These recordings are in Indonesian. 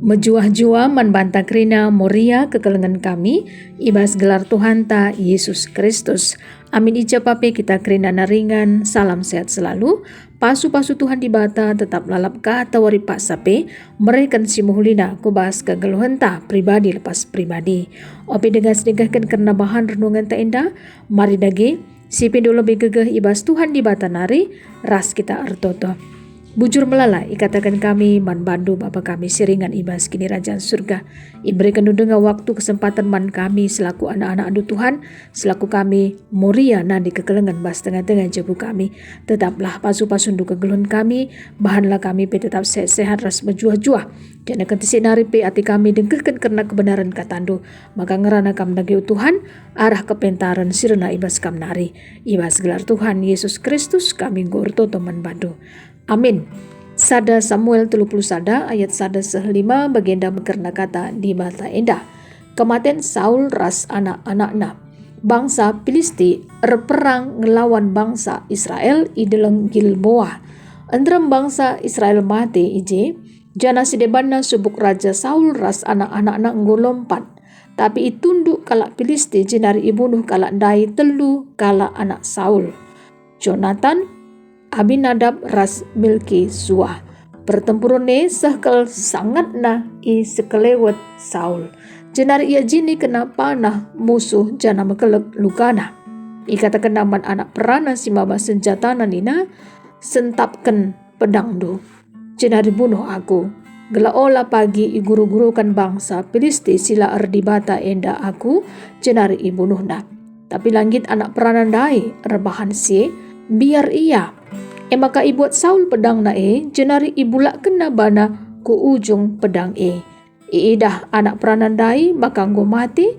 Mejuah-jua man banta krina moria kekelengan kami, ibas gelar Tuhan ta Yesus Kristus. Amin ija pape kita krina naringan, salam sehat selalu. Pasu-pasu Tuhan di bata tetap lalap kata wari pak sape, mereka si muhlina kubas kegeluhan ta pribadi lepas pribadi. Opi degas-degaskan karena bahan renungan ta indah, mari dage, si pindu lebih gegeh ibas Tuhan di bata nari, ras kita artoto. Bujur melalai ikatakan kami man bandu Bapa kami siringan ibas kini Rajaan Surga. Iberikan dengar waktu kesempatan man kami selaku anak-anak adu Tuhan, selaku kami moria nadi kekelengan bas tengah-tengah jebu kami. Tetaplah pasu-pasun du kegeluhan kami, bahanlah kami pe tetap sehat-sehat ras berjuah-juah. Jangan kentisi nari pe ati kami dengkerkan karena kebenaran katandu. Maka ngerana kam nagi Tuhan, arah kepentaran sirna ibas kam nari. Ibas gelar Tuhan Yesus Kristus kami gorto teman bandu. Amin. Sada Samuel 30 sada ayat sada sehlima bagenda mekerna kata di bata endah. Kematen Saul ras anak-anakna. Bangsa Filisti berperang ngelawan bangsa Israel i dalam Gilboa. Andram bangsa Israel mati ije, jana sidebanna subuk raja Saul ras anak-anakna ngolompat. Tapi itunduk kalak Filisti jenari ibunuh kalak dai telu kalak anak Saul. Jonathan Abinadab ras milki Suah. Pertempuran sehkel sangat na i sekelewet Saul. Jenari ia jini kena panah musuh jana mekelek lukana. I katakan naman anak perana si maba senjatana nina sentapkan pedang do. Jenari bunuh aku. Gela ola pagi i guru-gurukan bangsa Filisti sila erdibata enda aku jenari i bunuh na. Tapi langit anak perana dai rebahan si biar ia. Maka ibuat Saul pedang na jenari ibulak kena bana ku ujung pedang iidah anak peranandai maka nggo mati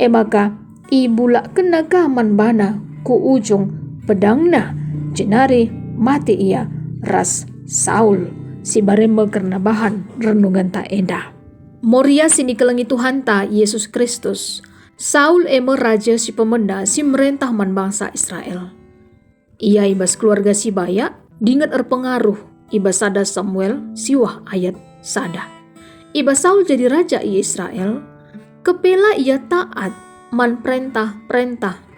maka ibulak kena kaman bana ku ujung pedang na jenari mati ia ras Saul si barembe karena bahan renungan ta endah. Moria sini kelengi Tuhan ta Yesus Kristus. Saul raja si pemenda si merentah man bangsa Israel. Ia ibas keluarga si Baya, dingat erpengaruh ibas sada Samuel siwah ayat sada. Ibas Saul jadi raja i Israel, kepela ia taat man perintah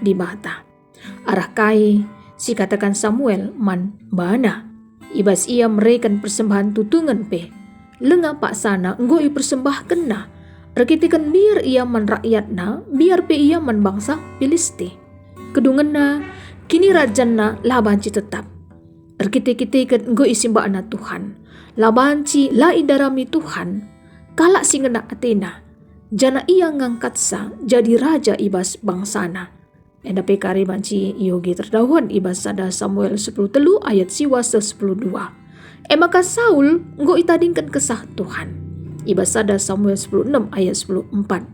di bata. Arah kai si katakan Samuel man bana. Ibas ia mereken persembahan tutungan pe. Lenga pak sana enggo i persembah kena. Rekitikan biar ia man rakyatna, biar pe ia man bangsa Filisti. Kedungenna kini rajana labanci tetap. Erkite-kite ket nggo isimba na Tuhan. Labanci la idarami Tuhan. Kalak singena Athena. Jana ia ngangkat sa jadi raja ibas bangsana. Enda pekari banci yogi terdahuan ibas sada Samuel 10 telu ayat siwa 10:2. Maka Saul nggo itadingkan kesah Tuhan. Ibas sada Samuel 10:6 ayat 10:4.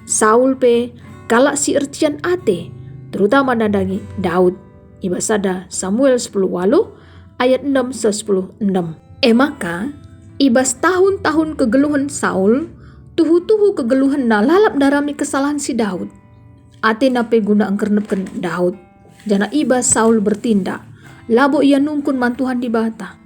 Saul pe kalak si ercian ate terutama nadangi Daud. Ibasada Samuel 10:8 ayat 6-10:6. Maka ibas tahun-tahun kegeluhan Saul, tuhu-tuhu kegeluhan na lalap darami kesalahan si Daud. Ate nape guna engkernepken Daud. Jana ibas Saul bertindak, labo ia nungkun mantuhan di bata.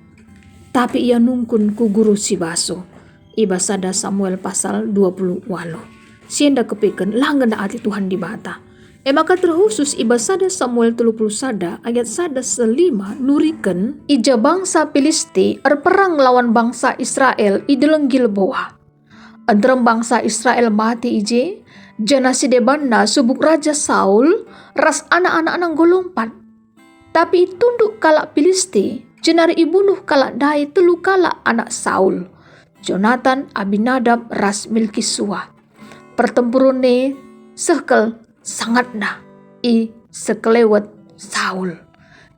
Tapi ia nungkun ku guru si baso. Ibasada Samuel pasal 20 walu. Sienda kepeken langen ati Tuhan di bata. Maka terkhusus ibas sada Samuel 30 sada ayat sada selima nuriken ija bangsa Filisti erperang lawan bangsa Israel i dalam Gilboa. Antara bangsa Israel mati ije jana sidebanna subuk raja Saul ras anak-anak nang golompat. Tapi tunduk kalak Filisti jenari ibunuh kalak dai telu kalak anak Saul. Jonathan Abinadab ras milki Suah. Pertempuran sehkel sangat na i sekelewet Saul.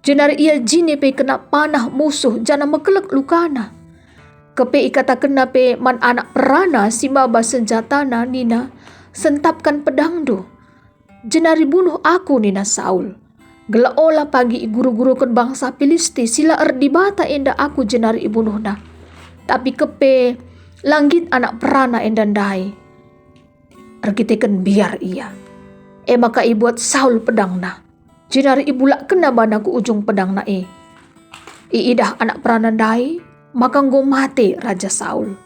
Jenari ia jini pe kena panah musuh jana mekelek lukana. Kepe ikata kena pe man anak perana si baba senjatana nina sentapkan pedang do. Jenari bunuh aku nina Saul. Gela ola pagi guru-guru kan bangsa Filisti sila erdibata enda aku jenari ibunuh na. Tapi kepe langit anak perana endandai. Erkitekan biar ia. Maka ibuat Saul pedang na. Jenari ibulak kena bana ku ujung pedang na Iidah anak peranandai, maka nggo mati Raja Saul.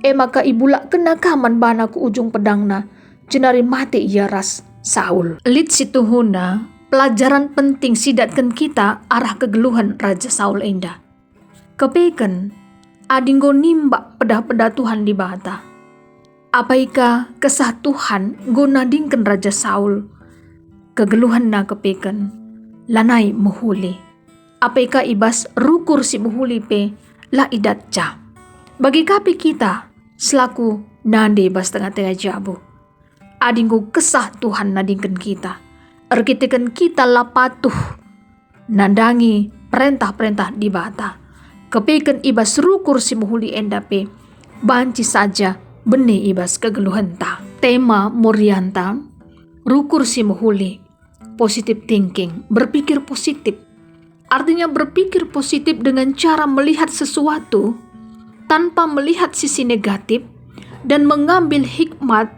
maka ibulak kena kaman bana ku ujung pedangna, jenari mati ia ras Saul. Lit situhuna pelajaran penting sidatkan kita arah kegeluhan Raja Saul enda. Kepeken adinggo nimba pedah-pedah Tuhan di bata. Apaika kesah Tuhan go nadingken Raja Saul. Kegeluhan na kepeken lanai muhuli. Apaika ibas rukur si muhuli pe la idat ca. Bagi kapi kita selaku nande bas tengah-tengah jabu. Adinggo kesah Tuhan nadingken kita. Erkiteken kita lapatuh nandangi perintah-perintah di bata. Kepeken ibas rukur si muhuli endape banci saja bene ibas kegeluhenta. Tema Morianta rukur si muhuli positive thinking, berpikir positif. Artinya berpikir positif dengan cara melihat sesuatu tanpa melihat sisi negatif dan mengambil hikmat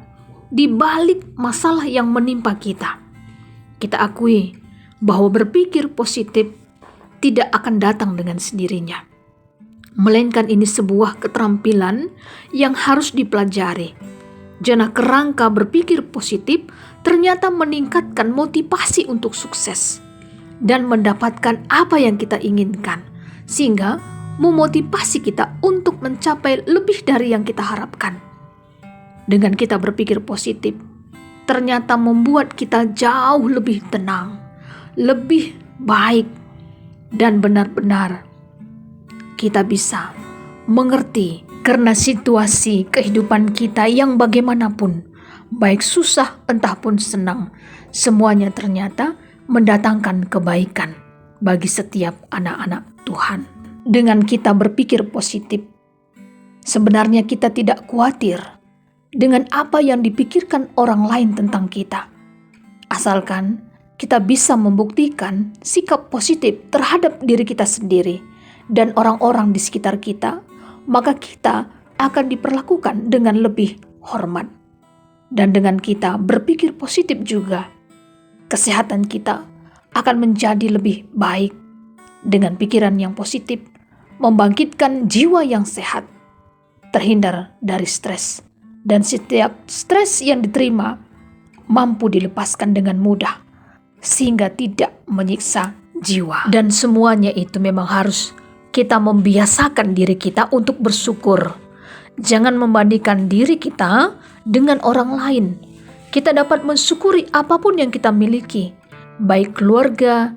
di balik masalah yang menimpa kita. Kita akui bahwa berpikir positif tidak akan datang dengan sendirinya. Melainkan ini sebuah keterampilan yang harus dipelajari. Jana kerangka berpikir positif ternyata meningkatkan motivasi untuk sukses dan mendapatkan apa yang kita inginkan, sehingga memotivasi kita untuk mencapai lebih dari yang kita harapkan. Dengan kita berpikir positif, ternyata membuat kita jauh lebih tenang, lebih baik, dan benar-benar kita bisa mengerti karena situasi kehidupan kita yang bagaimanapun, baik susah entah pun senang, semuanya ternyata mendatangkan kebaikan bagi setiap anak-anak Tuhan. Dengan kita berpikir positif, sebenarnya kita tidak khawatir dengan apa yang dipikirkan orang lain tentang kita. Asalkan kita bisa membuktikan sikap positif terhadap diri kita sendiri dan orang-orang di sekitar kita, maka kita akan diperlakukan dengan lebih hormat. Dan dengan kita berpikir positif juga, kesehatan kita akan menjadi lebih baik. Dengan pikiran yang positif, membangkitkan jiwa yang sehat, terhindar dari stres. Dan setiap stres yang diterima mampu dilepaskan dengan mudah sehingga tidak menyiksa jiwa. Dan semuanya itu memang harus kita membiasakan diri kita untuk bersyukur. Jangan membandingkan diri kita dengan orang lain. Kita dapat mensyukuri apapun yang kita miliki, baik keluarga,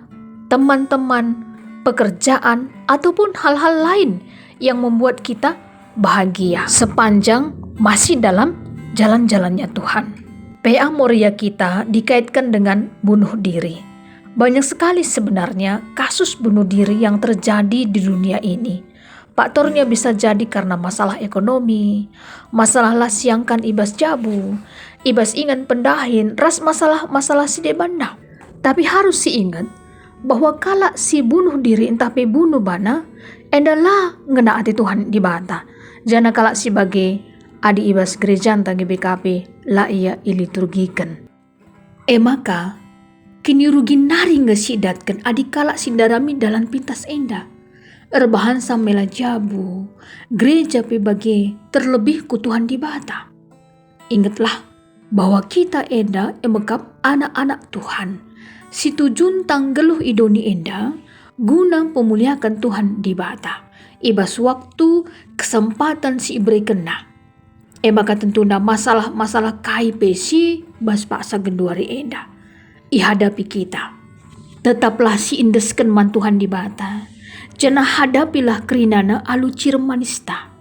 teman-teman, pekerjaan, ataupun hal-hal lain yang membuat kita bahagia sepanjang masih dalam jalan-jalannya Tuhan. PA Moria kita dikaitkan dengan bunuh diri. Banyak sekali sebenarnya kasus bunuh diri yang terjadi di dunia ini. Faktornya bisa jadi karena masalah ekonomi, masalah lasiangkan ibas jabu, ibas ingan pendahin, ras masalah sidebanda. Tapi harus ingat bahwa kala si bunuh diri entah pe bunuh bana, endalah ngena hati Tuhan di bata. Jana kala si bagi adi ibas gereja tanggi BKP la ia iliturgikan. Maka kini rugi nari ngesidatkan adi kala sindarami dalam pintas enda. Erbahan samela jabu, gereja pe bagi terlebih ku Tuhan di bata. Ingatlah bahwa kita enda emekap anak-anak Tuhan. Situ juntang geluh idoni enda guna pemuliakan Tuhan di bata. Ibas waktu kesempatan si iberi kena. Maka tentunya masalah-masalah KIP si bas paksa genduari enda ihadapi kita. Tetaplah si indesken man Tuhan di bata. Jana hadapilah kerinana alu cirmanista.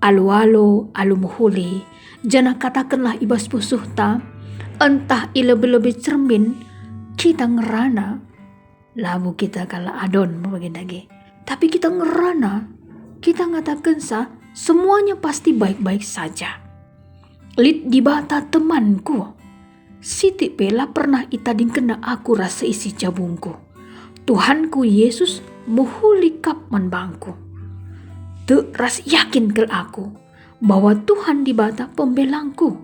Alu-alu alu muhuli. Jana katakanlah ibas pusuhta. Entah lebih-lebih cermin kita ngerana. Labu kita kala adon lagi. Tapi kita ngerana. Kita ngatakan semuanya pasti baik-baik saja. Lid di bata temanku. Siti pela pernah itading kena aku rasa isi jabungku. Tuhanku Yesus muhuli kap man bangku. Te ras yakin kel aku bahwa Tuhan di bata pembelangku.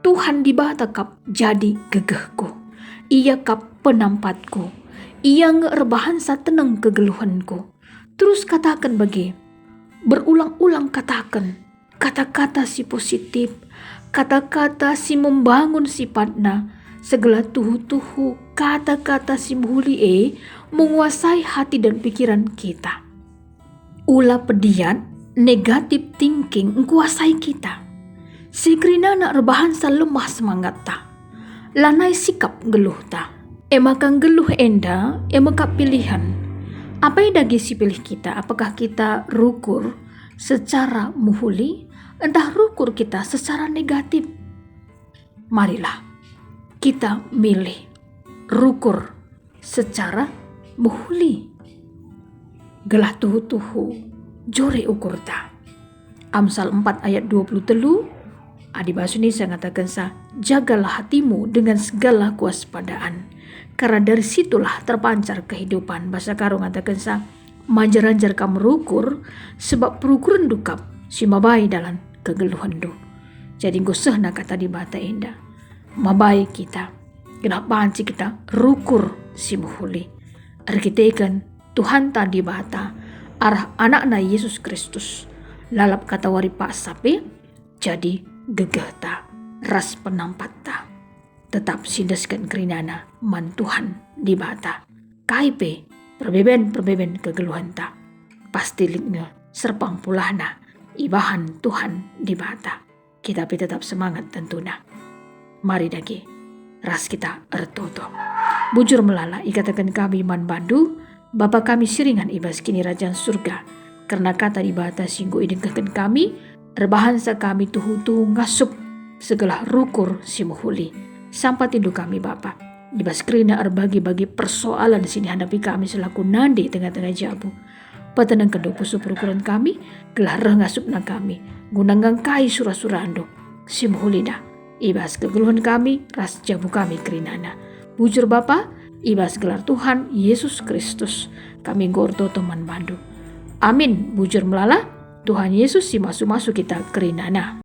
Tuhan di bata kap jadi gegehku. Ia kap penampatku. Ia ngeerbahan sa tenang kegeluhanku. Terus katakan bagi berulang-ulang katakan, kata-kata si positif, kata-kata si membangun sifatna, segala tuhu-tuhu, kata-kata si muhuli menguasai hati dan pikiran kita. Ulah pediat, negatif thinking menguasai kita. Sikrina nak rebahan sa lemah semangat ta. Lanai sikap geluh ta. Emakang geluh enda, emakak pilihan. Apa yang dagi si pilih kita? Apakah kita rukur secara muhuli? Entah rukur kita secara negatif. Marilah kita milih rukur secara muhuli. Gelah tuhu-tuhu, jore ukur ta. Amsal 4 ayat 23. Adi Basuni saya ngatakan jagalah hatimu dengan segala kewaspadaan, karena dari situlah terpancar kehidupan. Bahasa Karo ngatakan majar-ajar kamu rukur, sebab perukuran dukap si mabai dalam kegeluhan do. Jadi gosehna kata di bata indah, mabai kita, kenapa anci kita rukur si muhuli. Arkitekan Tuhan tadi bata arah anakna Yesus Kristus. Lalap kata wari pak sape, jadi gegah ta, ras penampat ta, tetap sindaskan kerinana man Tuhan di bata. Kaipe perbeben kegeluhan ta, pasti liknya serpang pulahna ibahan Tuhan di bata. Kita tetap semangat tentunya. Mari dagi ras kita ertoto. Bujur melala ikatakan kami man bandu, Bapa kami siringan ibas kini rajang surga, karena kata di bata singgu idengkakan kami, rebahansa kami tuhu-tuhu ngasup segala rukur si muhuli. Sampai tindu kami Bapa. Ibas kerina bagi persoalan sini hadapi kami selaku nandi tengah-tengah jabu. Patenang kedua pusu perukuran kami, gelah ngasup na kami. Gunanggang kai surah-surando si muhuli dah. Ibas kegeluhan kami, ras jabu kami kerinana. Bujur Bapa, ibas gelar Tuhan Yesus Kristus. Kami gordo teman bandu. Amin. Bujur melala. Tuhan Yesus si masuk-masuk kita kerinana.